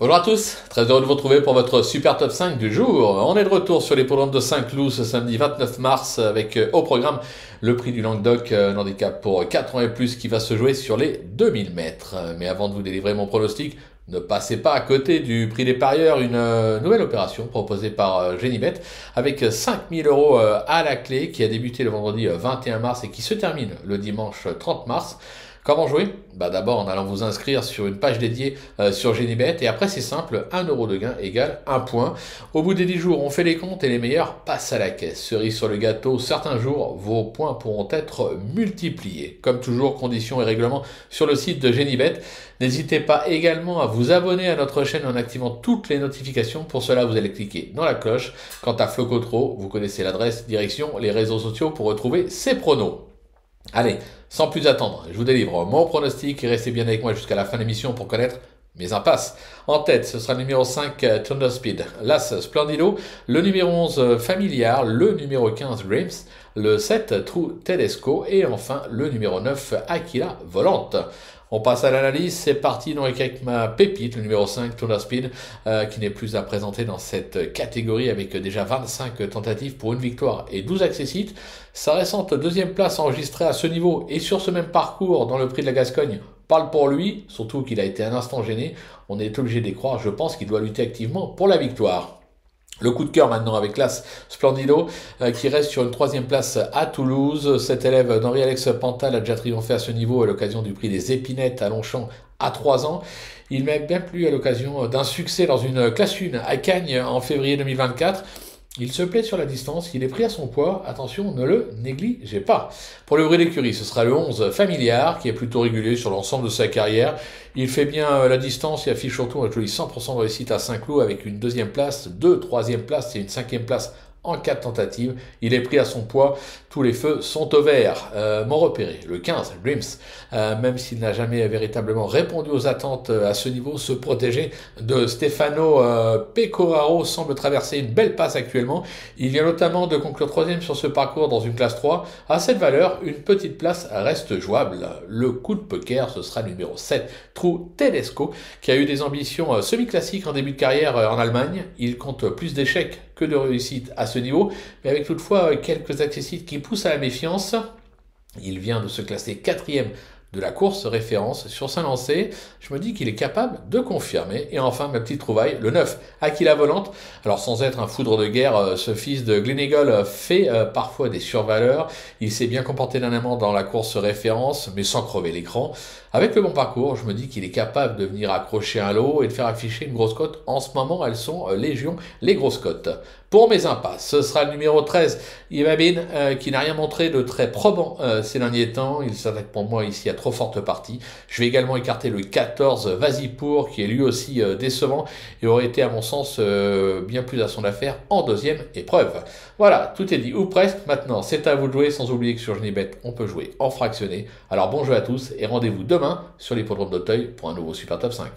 Bonjour à tous, très heureux de vous retrouver pour votre super top 5 du jour. On est de retour sur les programmes de Saint-Cloud ce samedi 29 mars avec au programme le prix du Languedoc, un handicap pour 4 ans et plus qui va se jouer sur les 2000 mètres. Mais avant de vous délivrer mon pronostic, ne passez pas à côté du prix des parieurs, une nouvelle opération proposée par Genibet avec 5000 euros à la clé qui a débuté le vendredi 21 mars et qui se termine le dimanche 30 mars. Comment jouer? D'abord en allant vous inscrire sur une page dédiée sur Genibet et après c'est simple, 1 euro de gain égale 1 point. Au bout des 10 jours, on fait les comptes et les meilleurs passent à la caisse. Cerise sur le gâteau, certains jours, vos points pourront être multipliés. Comme toujours, conditions et règlements sur le site de Genibet. N'hésitez pas également à vous abonner à notre chaîne en activant toutes les notifications. Pour cela, vous allez cliquer dans la cloche. Quant à Flocotro, vous connaissez l'adresse, direction, les réseaux sociaux pour retrouver ses pronos. Allez, sans plus attendre, je vous délivre mon pronostic et restez bien avec moi jusqu'à la fin de l'émission pour connaître mes impasses. En tête, ce sera le numéro 5, Thunder Speed, l'As Splendido, le numéro 11, Familiar, le numéro 15, Dreams, le 7, True Tedesco et enfin le numéro 9, Aquila Volante. On passe à l'analyse, c'est parti donc avec ma pépite, le numéro 5, Thunder Speed, qui n'est plus à présenter dans cette catégorie avec déjà 25 tentatives pour une victoire et 12 accessites. Sa récente deuxième place enregistrée à ce niveau et sur ce même parcours dans le prix de la Gascogne parle pour lui, surtout qu'il a été un instant gêné. On est obligé d'y croire, je pense qu'il doit lutter activement pour la victoire. Le coup de cœur maintenant avec l'As Splendido qui reste sur une troisième place à Toulouse. Cet élève d'Henri-Alex Pantal a déjà triomphé à ce niveau à l'occasion du prix des Épinettes à Longchamp à 3 ans. Il m'a bien plu à l'occasion d'un succès dans une classe 1 à Cagnes en février 2024. Il se plaît sur la distance, il est pris à son poids, attention, ne le négligez pas. Pour le bruit d'écurie, ce sera le 11 Familiar, qui est plutôt régulier sur l'ensemble de sa carrière. Il fait bien la distance et affiche surtout un joli 100% de réussite à Saint-Cloud avec une deuxième place, deux troisième places et une cinquième place en 4 tentatives. Il est pris à son poids, tous les feux sont au vert. Mon repéré, le 15, Dreams, même s'il n'a jamais véritablement répondu aux attentes à ce niveau, se protéger de Stefano Pecoraro semble traverser une belle passe actuellement. Il vient notamment de conclure troisième sur ce parcours dans une classe 3. À cette valeur, une petite place reste jouable. Le coup de poker, ce sera le numéro 7, True Tedesco, qui a eu des ambitions semi-classiques en début de carrière en Allemagne. Il compte plus d'échecs que de réussite à ce niveau, mais avec toutefois quelques accessites qui poussent à la méfiance. Il vient de se classer 4e de la course référence sur sa lancée. Je me dis qu'il est capable de confirmer. Et enfin, ma petite trouvaille, le 9, Aquila Volante. Alors, sans être un foudre de guerre, ce fils de Gleneagles fait parfois des survaleurs. Il s'est bien comporté dernièrement dans la course référence, mais sans crever l'écran. Avec le bon parcours, je me dis qu'il est capable de venir accrocher un lot et de faire afficher une grosse cote. En ce moment, elles sont légion, les grosses cotes. Pour mes impasses, ce sera le numéro 13, Ibabin, qui n'a rien montré de très probant ces derniers temps. Il s'attaque pour moi ici à trop forte partie. Je vais également écarter le 14, Vasipour, qui est lui aussi décevant et aurait été à mon sens bien plus à son affaire en deuxième épreuve. Voilà, tout est dit, ou presque. Maintenant, c'est à vous de jouer, sans oublier que sur Genibet, on peut jouer en fractionné. Alors bon jeu à tous et rendez-vous demain sur l'hippodrome d'Auteuil pour un nouveau Super Top 5.